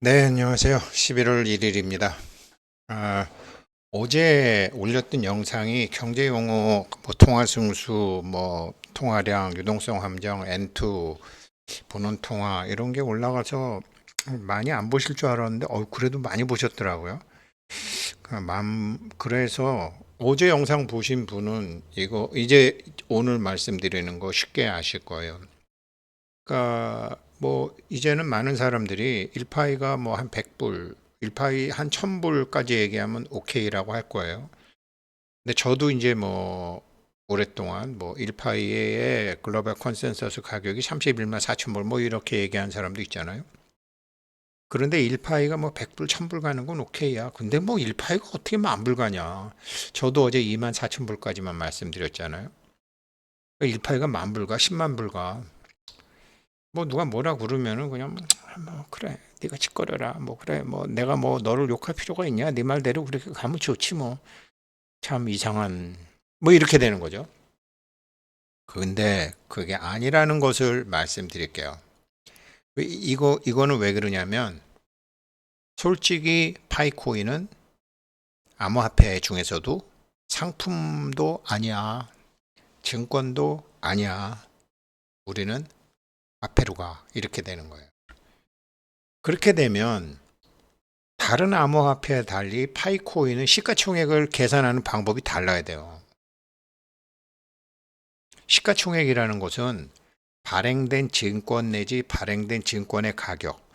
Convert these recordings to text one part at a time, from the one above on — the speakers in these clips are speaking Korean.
네, 안녕하세요. 11월 1일입니다. 아, 어제 올렸던 영상이 경제용어, 뭐 통화승수, 뭐 통화량, 유동성 함정, N2, 본원통화 이런 게 올라가서 많이 안 보실 줄 알았는데, 그래도 많이 보셨더라고요. 그래서 어제 영상 보신 분은 이거 이제 오늘 말씀드리는 거 쉽게 아실 거예요. 그러니까 뭐 이제는 많은 사람들이 1파이가 뭐 한 100불, 1파이 한 1000불까지 얘기하면 오케이라고 할 거예요. 근데 저도 이제 뭐 오랫동안 뭐 1파이의 글로벌 컨센서스 가격이 31만 4천 불 뭐 이렇게 얘기한 사람도 있잖아요. 그런데 1파이가 뭐 100불, 1000불 가는 건 오케이야. 근데 뭐 1파이가 어떻게 만불 가냐. 저도 어제 2만 4천 불까지만 말씀드렸잖아요. 1파이가 만불 가, 10만 불 가. 뭐 누가 뭐라 그러면은 그냥 뭐 그래 네가 짓거려라 뭐 그래 뭐 내가 뭐 너를 욕할 필요가 있냐 네 말대로 그렇게 가면 좋지 뭐 참 이상한 뭐 이렇게 되는 거죠. 근데 그게 아니라는 것을 말씀드릴게요. 이거는 왜 그러냐면 솔직히 파이코인은 암호화폐 중에서도 상품도 아니야, 증권도 아니야. 우리는 화폐로 가 이렇게 되는 거예요. 그렇게 되면 다른 암호화폐에 달리 파이코인은 시가총액을 계산하는 방법이 달라야 돼요. 시가총액이라는 것은 발행된 증권 내지 발행된 증권의 가격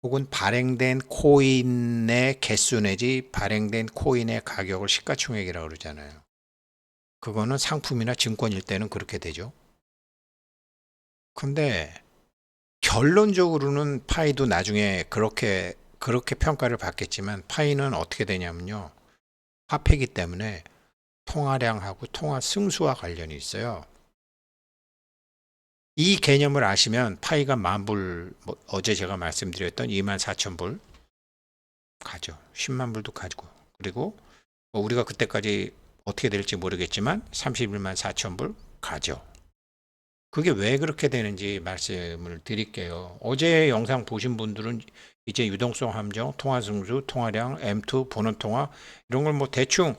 혹은 발행된 코인의 개수 내지 발행된 코인의 가격을 시가총액이라고 그러잖아요. 그거는 상품이나 증권일 때는 그렇게 되죠. 근데 결론적으로는 파이도 나중에 그렇게 평가를 받겠지만 파이는 어떻게 되냐면요. 화폐이기 때문에 통화량하고 통화 승수와 관련이 있어요. 이 개념을 아시면 파이가 만불, 뭐 어제 제가 말씀드렸던 2만 4천 불 가죠. 10만 불도 가지고. 그리고 뭐 우리가 그때까지 어떻게 될지 모르겠지만 31만 4천 불 가죠. 그게 왜 그렇게 되는지 말씀을 드릴게요. 어제 영상 보신 분들은 이제 유동성 함정, 통화 승수, 통화량, M2, 본원 통화 이런 걸 뭐 대충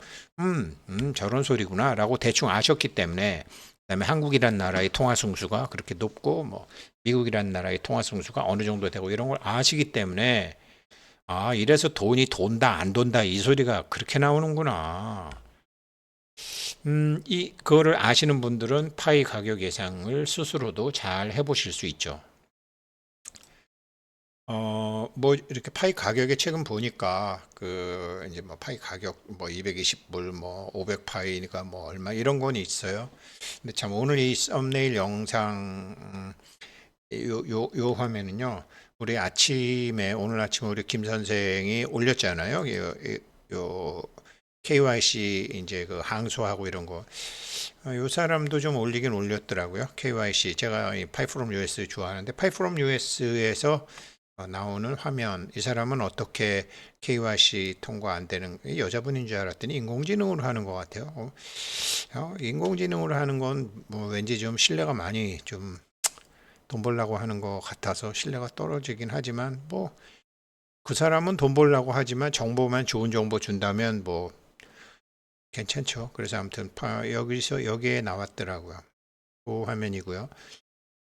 저런 소리구나라고 대충 아셨기 때문에 그다음에 한국이란 나라의 통화 승수가 그렇게 높고 뭐 미국이란 나라의 통화 승수가 어느 정도 되고 이런 걸 아시기 때문에 아, 이래서 돈이 돈다 안 돈다 이 소리가 그렇게 나오는구나. 그거를 아시는 분들은 파이 가격 예상을 스스로도 잘 해보실 수 있죠. 뭐, 이렇게 파이 가격에 최근 보니까, 이제 뭐 파이 가격 뭐 220불, 뭐 500파이니까 뭐 얼마 이런 건 있어요. 근데 참 오늘 이 썸네일 영상, 요 화면은요, 우리 아침에, 오늘 아침에 우리 김 선생이 올렸잖아요. 요 KYC 이제 그 항소하고 이런 거. 요 사람도 좀 올리긴 올렸더라고요. KYC. 제가 이 파이프롬 US 좋아하는데 파이프롬 US에서 나오는 화면. 이 사람은 어떻게 KYC 통과 안 되는 여자분인 줄 알았더니 인공지능으로 하는 것 같아요. 인공지능으로 하는 건 뭐 왠지 좀 신뢰가 많이 좀 돈 벌려고 하는 것 같아서 신뢰가 떨어지긴 하지만 뭐 그 사람은 돈 벌려고 하지만 정보만 좋은 정보 준다면 뭐 괜찮죠. 그래서 아무튼 여기서 여기에 나왔더라고요. 그 화면이고요.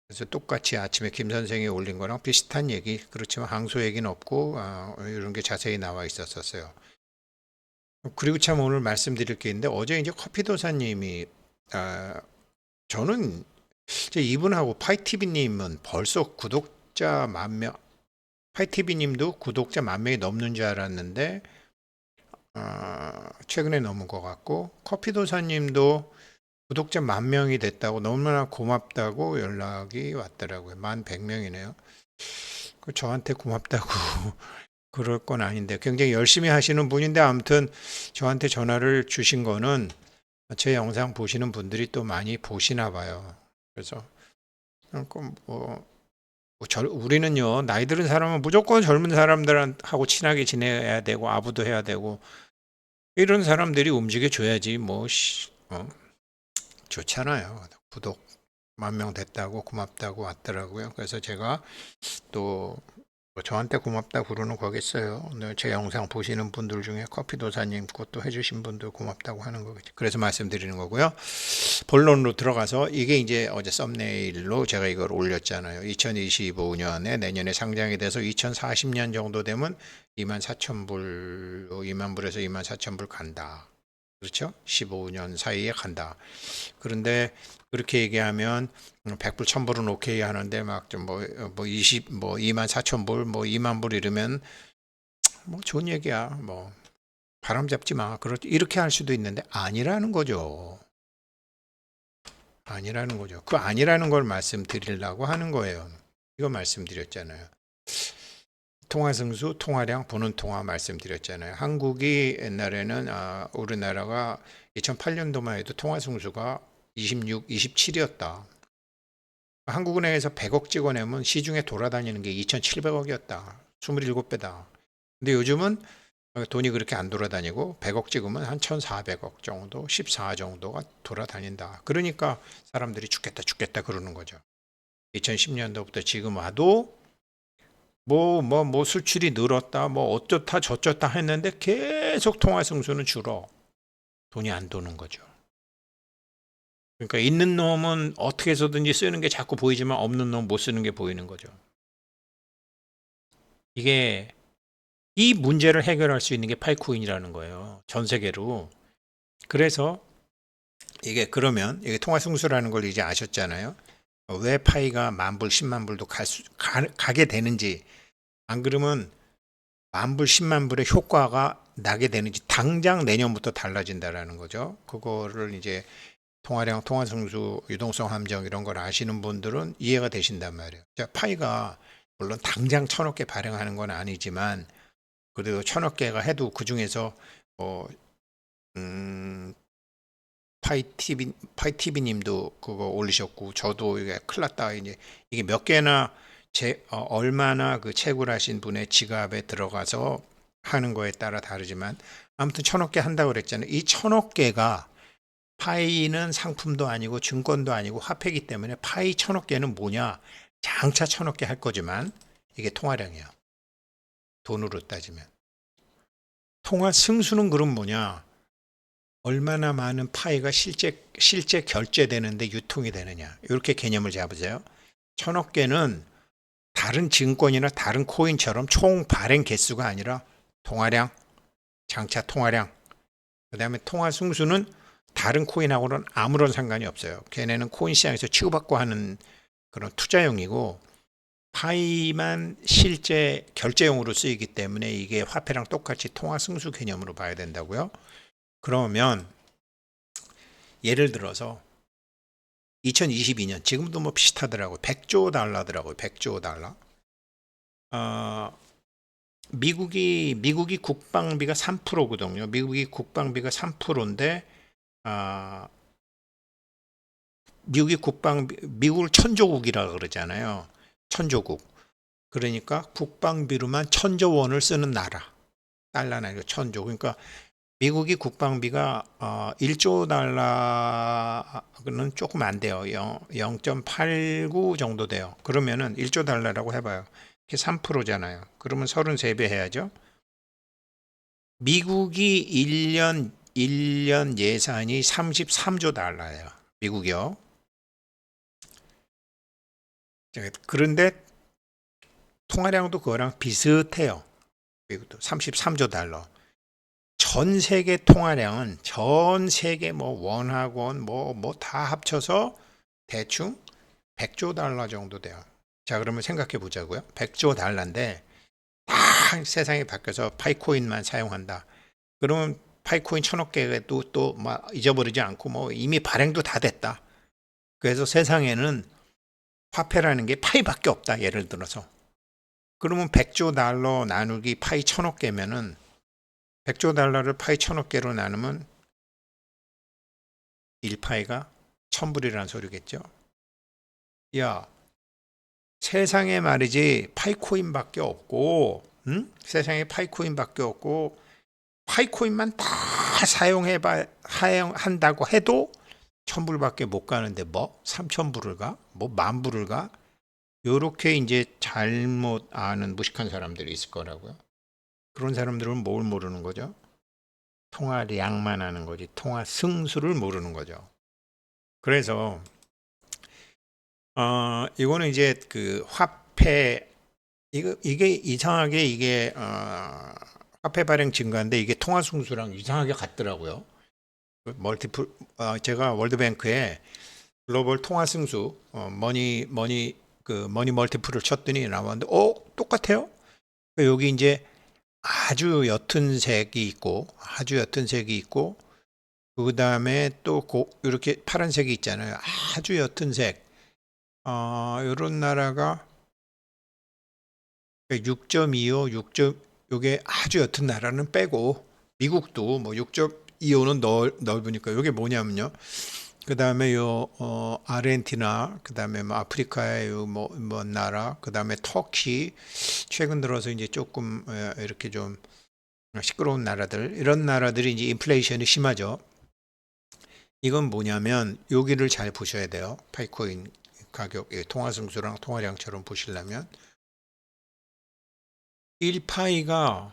그래서 똑같이 아침에 김 선생이 올린 거랑 비슷한 얘기, 그렇지만 항소 얘기는 없고 이런 게 자세히 나와 있었어요. 그리고 참 오늘 말씀드릴 게 있는데 어제 이제 커피도사님이 아, 저는 이제 이분하고 파이티비님은 벌써 구독자 만 명, 파이티비님도 구독자 만 명이 넘는 줄 알았는데 최근에 넘은 것 같고 커피도사님도 구독자 만 명이 됐다고 너무나 고맙다고 연락이 왔더라고요. 만 100명이네요. 저한테 고맙다고 그럴 건 아닌데 굉장히 열심히 하시는 분인데 아무튼 저한테 전화를 주신 거는 제 영상 보시는 분들이 또 많이 보시나 봐요. 그래서 우리는요 나이 들은 사람은 무조건 젊은 사람들하고 친하게 지내야 되고 아부도 해야 되고 이런 사람들이 움직여 줘야지 뭐 좋잖아요. 구독 만 명 됐다고 고맙다고 왔더라고요. 그래서 제가 또 뭐 저한테 고맙다 그러는 거겠어요. 네, 제 영상 보시는 분들 중에 커피도사님 것도 해주신 분들 고맙다고 하는 거겠죠. 그래서 말씀드리는 거고요. 본론으로 들어가서 이게 이제 어제 썸네일로 제가 이걸 올렸잖아요. 2025년에 내년에 상장이 돼서 2040년 정도 되면 24,000불, 2만 불에서 24,000불 간다. 그렇죠? 15년 사이에 간다. 그런데 그렇게 얘기하면 100불, 1000불은 오케이 하는데 막 좀 뭐 20, 뭐 2만 4천 불, 뭐 2만 불 이러면 뭐 좋은 얘기야. 뭐 바람 잡지 마. 이렇게 할 수도 있는데 아니라는 거죠. 아니라는 거죠. 그 아니라는 걸 말씀드리려고 하는 거예요. 이거 말씀드렸잖아요. 통화승수, 통화량, 보는 통화 말씀드렸잖아요. 한국이 옛날에는 우리나라가 2008년도만 해도 통화승수가 26, 27이었다. 한국은행에서 100억 찍어내면 시중에 돌아다니는 게 2,700억이었다. 27배다. 근데 요즘은 돈이 그렇게 안 돌아다니고 100억 찍으면 한 1,400억 정도, 14 정도가 돌아다닌다. 그러니까 사람들이 죽겠다 그러는 거죠. 2010년도부터 지금 와도 뭐 수출이 늘었다, 뭐 어쩌다 저쩌다 했는데 계속 통화 승수는 줄어. 돈이 안 도는 거죠. 그러니까 있는 놈은 어떻게 해서든지 쓰는 게 자꾸 보이지만 없는 놈 못 쓰는 게 보이는 거죠. 이게 이 문제를 해결할 수 있는 게 파이코인이라는 거예요. 전 세계로. 그래서 이게 그러면 이게 통화 승수라는 걸 이제 아셨잖아요. 왜 파이가 만불, 10만 불도 가게 되는지, 안 그러면 만불, 10만 불의 효과가 나게 되는지 당장 내년부터 달라진다라는 거죠. 그거를 이제 통화량, 통화승수, 유동성 함정 이런 걸 아시는 분들은 이해가 되신단 말이에요. 자, 파이가 물론 당장 1,000억 개 발행하는 건 아니지만 그래도 1,000억 개가 해도 그 중에서 파이티비님도 그거 올리셨고 저도 이게 큰일 났다. 이게 몇 개나 얼마나 그 채굴하신 분의 지갑에 들어가서 하는 거에 따라 다르지만 아무튼 1,000억 개 한다고 그랬잖아요. 이 1,000억 개가 파이는 상품도 아니고 증권도 아니고 화폐이기 때문에 파이 1,000억 개는 뭐냐? 장차 1,000억 개 할 거지만 이게 통화량이에요. 돈으로 따지면. 통화 승수는 그럼 뭐냐? 얼마나 많은 파이가 실제 결제되는데 유통이 되느냐. 이렇게 개념을 잡으세요. 1,000억 개는 다른 증권이나 다른 코인처럼 총 발행 개수가 아니라 통화량, 장차 통화량. 그다음에 통화 승수는 다른 코인하고는 아무런 상관이 없어요. 걔네는 코인 시장에서 치고받고 하는 그런 투자용이고 파이만 실제 결제용으로 쓰이기 때문에 이게 화폐랑 똑같이 통화 승수 개념으로 봐야 된다고요. 그러면 예를 들어서 2022년 지금도 뭐 비슷하더라고요. 100조 달러더라고요. 100조 달러. 미국이 국방비가 3%거든요. 미국이 국방비가 3%인데 미국을 천조국이라 그러잖아요. 천조국. 그러니까 국방비로만 1,000조 원을 쓰는 나라. 달러나 이거 1,000조. 그러니까 미국이 국방비가 1조 달러는 조금 안 돼요. 0.89 정도 돼요. 그러면은 1조 달러라고 해봐요. 이게 3%잖아요. 그러면 33배 해야죠. 미국이 1년 예산이 33조 달러예요. 미국이요. 그런데 통화량도 그거랑 비슷해요. 미국도 33조 달러. 전 세계 통화량은 전 세계 뭐 원학원 뭐 다 합쳐서 대충 100조 달러 정도 돼요. 자, 그러면 생각해 보자고요. 100조 달러인데 다 세상이 바뀌어서 파이코인만 사용한다. 그러면 파이코인 1,000억 개도 또 막 잊어버리지 않고 뭐 이미 발행도 다 됐다. 그래서 세상에는 화폐라는 게 파이밖에 없다. 예를 들어서. 그러면 100조 달러 나누기 파이 1,000억 개면은 100조 달러를 파이 1,000억 개로 나누면 1파이가 1,000불이라는 소리겠죠. 야, 세상에 말이지 파이코인밖에 없고 세상에 파이코인밖에 없고 파이코인만 다 사용한다고 해도 1,000불밖에 못 가는데 뭐 3,000불을 가? 뭐 10,000불을 가? 요렇게 이제 잘못 아는 무식한 사람들이 있을 거라고요. 그런 사람들은 뭘 모르는 거죠? 통화량만 아는 거지 통화 승수를 모르는 거죠. 그래서 이거는 이제 그 화폐 이게 이상하게 이게 화폐 발행 증가인데 이게 통화 승수랑 이상하게 같더라고요. 그 멀티플 제가 월드뱅크에 글로벌 통화 승수 머니 멀티플을 쳤더니 나왔는데 똑같아요. 여기 이제 아주 옅은 색이 있고 그 다음에 또 이렇게 파란색이 있잖아요. 아주 옅은 색. 이런 나라가 6.25, 6. 요게 아주 옅은 나라는 빼고 미국도 뭐 6.25는 넓으니까 이게 뭐냐면요. 그 다음에 아르헨티나, 그 다음에 뭐 아프리카의 뭐 나라, 그 다음에 터키, 최근 들어서 이제 조금 이렇게 좀 시끄러운 나라들, 이런 나라들이 이제 인플레이션이 심하죠. 이건 뭐냐면 여기를 잘 보셔야 돼요. 파이코인 가격, 통화승수랑 통화량처럼 보시려면 1파이가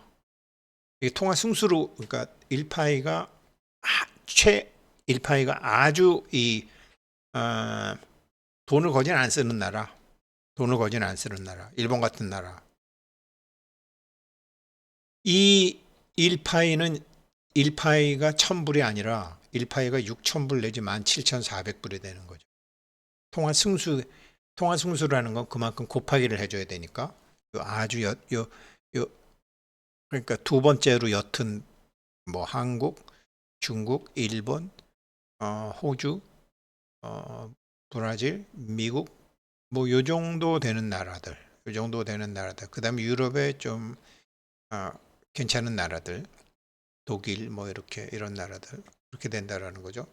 통화승수로 그러니까 1파이가 최 1파이가 아주 돈을 거진 안 쓰는 나라, 일본 같은 나라. 이 1파이는 1파이가 1000불이 아니라 1파이가 6000불 내지 17400불이 되는 거죠. 통화 승수라는 건 그만큼 곱하기를 해줘야 되니까 아주 그러니까 두 번째로 옅은 뭐 한국, 중국, 일본, 호주, 브라질, 미국 뭐 요 정도 되는 나라들, 그다음에 유럽에 좀 괜찮은 나라들, 독일 뭐 이런 나라들 그렇게 된다라는 거죠.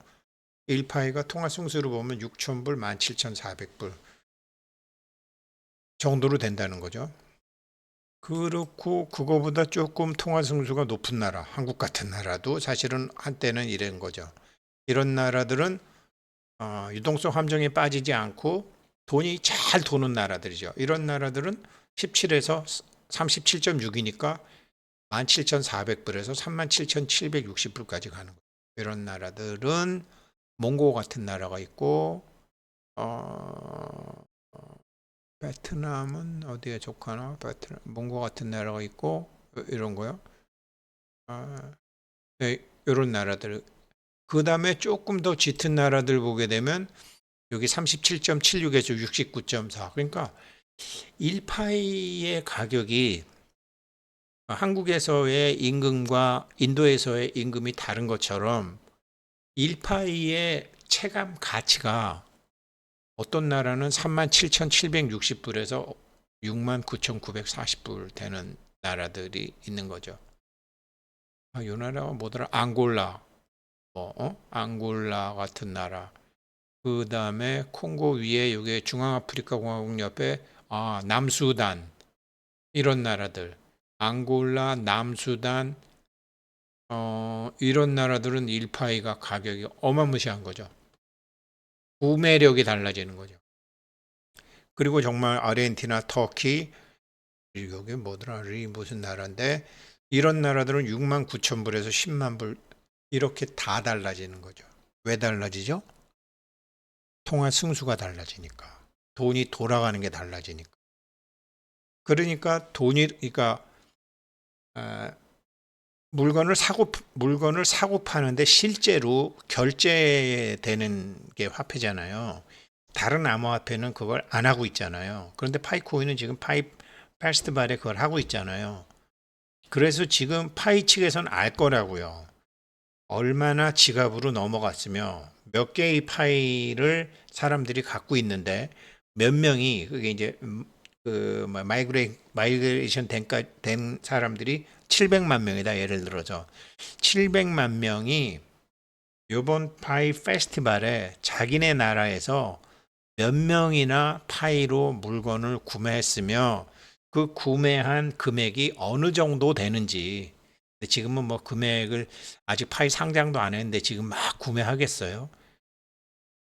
1파이가 통화 승수로 보면 6,000불, 17,400불 정도로 된다는 거죠. 그렇고 그거보다 조금 통화 승수가 높은 나라, 한국 같은 나라도 사실은 한때는 이런 거죠. 이런 나라들은 유동성 함정에 빠지지 않고 돈이 잘 도는 나라들이죠. 이런 나라들은 17에서 37.6이니까 17,400불에서 37,760불까지 가는 거예요. 이런 나라들은 몽고 같은 나라가 있고 베트남은 어디에 속하나? 몽고 같은 나라가 있고 이런 거요. 네, 이런 나라들. 그 다음에 조금 더 짙은 나라들 보게 되면 여기 37.76에서 69.4. 그러니까 1파이의 가격이 한국에서의 임금과 인도에서의 임금이 다른 것처럼 1파이의 체감 가치가 어떤 나라는 37,760불에서 69,940불 되는 나라들이 있는 거죠. 이 나라가 뭐더라? 앙골라 같은 나라. 그 다음에 콩고 위에 여기 중앙아프리카 공화국 옆에 남수단 이런 나라들. 앙골라, 남수단 이런 나라들은 1파이가 가격이 어마무시한 거죠. 구매력이 달라지는 거죠. 그리고 정말 아르헨티나, 터키, 여기 뭐더라, 무슨 나라인데 이런 나라들은 6만 9천 불에서 10만 불 이렇게 다 달라지는 거죠. 왜 달라지죠? 통화 승수가 달라지니까. 돈이 돌아가는 게 달라지니까. 그러니까 그러니까 물건을 사고 파는데 실제로 결제되는 게 화폐잖아요. 다른 암호화폐는 그걸 안 하고 있잖아요. 그런데 파이코인은 지금 페스티벌에 그걸 하고 있잖아요. 그래서 지금 파이 측에서는 알 거라고요. 얼마나 지갑으로 넘어갔으며 몇 개의 파이를 사람들이 갖고 있는데 몇 명이 그게 이제 마이그레이션 된 사람들이 700만 명이다. 예를 들어서 700만 명이 이번 파이 페스티벌에 자기네 나라에서 몇 명이나 파이로 물건을 구매했으며 그 구매한 금액이 어느 정도 되는지. 지금은 뭐 금액을 아직 파이 상장도 안 했는데 지금 막 구매하겠어요.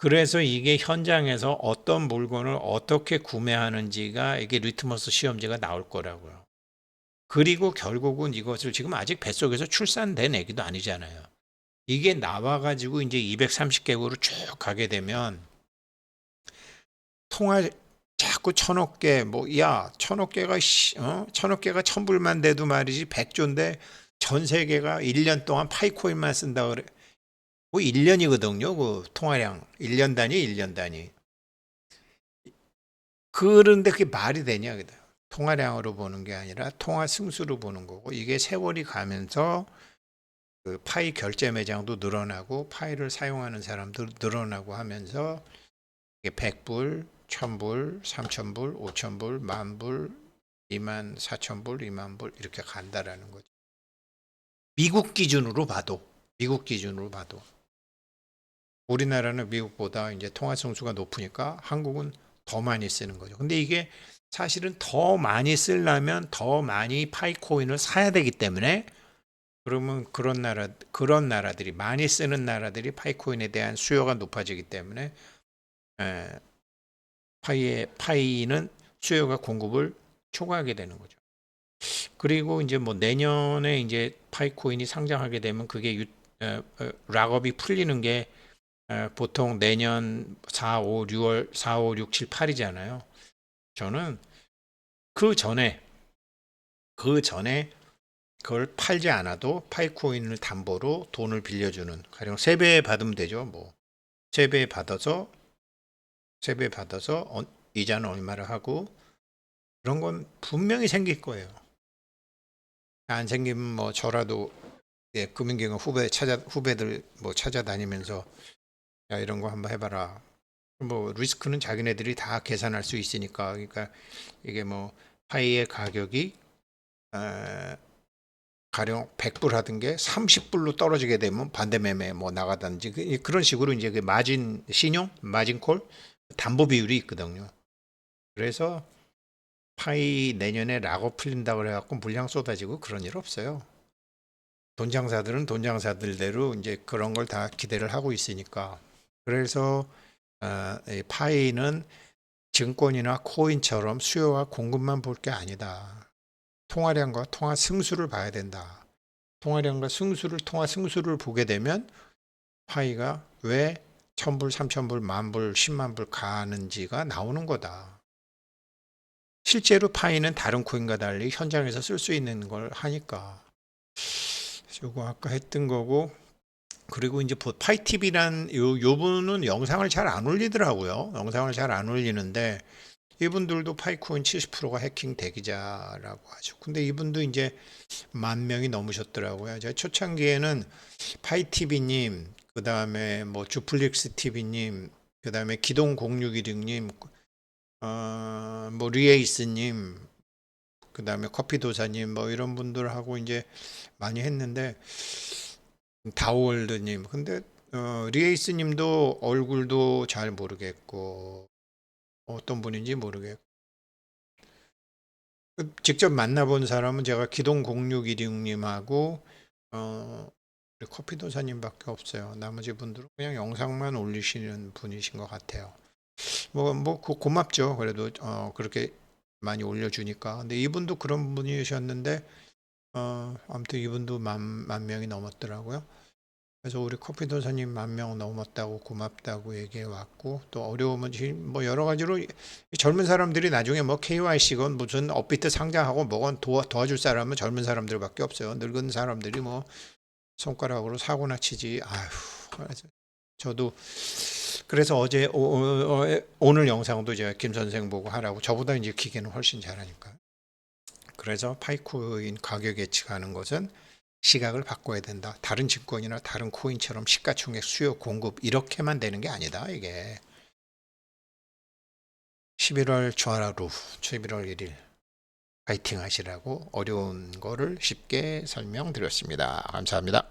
그래서 이게 현장에서 어떤 물건을 어떻게 구매하는지가 이게 리트머스 시험지가 나올 거라고요. 그리고 결국은 이것을 지금 아직 뱃속에서 출산된 애기도 아니잖아요. 이게 나와가지고 이제 230개국으로 쭉 가게 되면 통화 자꾸 1,000억 개, 야, 1,000억 개가, 1,000억 개가 1,000불만 돼도 말이지, 100조인데 전 세계가 1년 동안 파이코인만 쓴다 그래. 1년이거든요, 그 통화량. 1년 단위, 1년 단위. 그런데 그게 말이 되냐, 그다. 통화량으로 보는 게 아니라 통화 승수로 보는 거고, 이게 세월이 가면서 그 파이 결제 매장도 늘어나고, 파이를 사용하는 사람도 늘어나고 하면서, 이게 100불, 1,000불, 3,000불, 5,000불, 10,000불, 24,000불, 20,000불 이렇게 간다라는 거죠. 미국 기준으로 봐도 우리나라는 미국보다 이제 통화 성수가 높으니까 한국은 더 많이 쓰는 거죠. 근데 이게 사실은 더 많이 쓰려면 더 많이 파이코인을 사야 되기 때문에, 그러면 그런 나라들이 많이 쓰는 나라들이 파이코인에 대한 수요가 높아지기 때문에 에, 파이는 수요가 공급을 초과하게 되는 거죠. 그리고 이제 뭐 내년에 이제 파이코인이 상장하게 되면 그게 락업이 풀리는 게 보통 내년 4, 5, 6월 4, 5, 6, 7, 8이잖아요. 저는 그 전에 그걸 팔지 않아도 파이코인을 담보로 돈을 빌려주는, 가령 세배 받으면 되죠. 뭐 세배 받아서 이자는 얼마를 하고, 그런 건 분명히 생길 거예요. 안 생기면 뭐 저라도 금융기관 후배들 뭐 찾아다니면서 야, 이런 거 한번 해봐라. 뭐 리스크는 자기네들이 다 계산할 수 있으니까. 그러니까 이게 뭐 파이의 가격이 가령 100불 하던 게 30불로 떨어지게 되면 반대 매매 뭐 나가든지, 그런 식으로 이제 그 마진 콜 담보 비율이 있거든요. 그래서 파이 내년에 락업 풀린다고 그래갖고 물량 쏟아지고 그런 일 없어요. 돈 장사들은 돈 장사들대로 이제 그런 걸 다 기대를 하고 있으니까. 그래서 이 파이는 증권이나 코인처럼 수요와 공급만 볼 게 아니다. 통화량과 통화 승수를 봐야 된다. 통화 승수를 보게 되면 파이가 왜 1,000불, 3,000불, 10,000불, 10,000불 가는지가 나오는 거다. 실제로 파이는 다른 코인과 달리 현장에서 쓸 수 있는 걸 하니까. 요거 아까 했던 거고, 그리고 이제 파이팁이란 요 분은 영상을 잘 안 올리더라고요. 영상을 잘 안 올리는데, 이분들도 파이코인 70%가 해킹 대기자라고 하죠. 근데 이분도 이제 10,000명이 넘으셨더라고요. 제가 초창기에는 파이티비님, 그 다음에 뭐 주플릭스 TV님, 그 다음에 기동0616님, 뭐 리에이스님, 그 다음에 커피도사님, 뭐 이런 분들하고 이제 많이 했는데, 다우월드님, 근데 리에이스님도 얼굴도 잘 모르겠고 어떤 분인지 모르겠고, 직접 만나본 사람은 제가 기동0616님하고 우리 커피도사님밖에 없어요. 나머지 분들은 그냥 영상만 올리시는 분이신 것 같아요. 고맙죠. 그래도 그렇게 많이 올려주니까. 근데 이분도 그런 분이셨는데 아무튼 이분도 만 명이 넘었더라고요. 그래서 우리 커피 도사님 10,000명 넘었다고 고맙다고 얘기해 왔고, 또 어려우면 뭐 여러 가지로 이 젊은 사람들이 나중에 뭐 KYC건 무슨 업비트 상장하고 뭐건 도와줄 사람은 젊은 사람들밖에 없어요. 늙은 사람들이 뭐 손가락으로 사고나 치지. 아휴. 그래서 저도 그래서 오늘 영상도 제가 김 선생 보고 하라고, 저보다 이제 기계는 훨씬 잘하니까. 그래서 파이코인 가격 예측하는 것은 시각을 바꿔야 된다. 다른 증권이나 다른 코인처럼 시가총액 수요 공급 이렇게만 되는 게 아니다. 이게 11월 1일 파이팅 하시라고 어려운 거를 쉽게 설명드렸습니다. 감사합니다.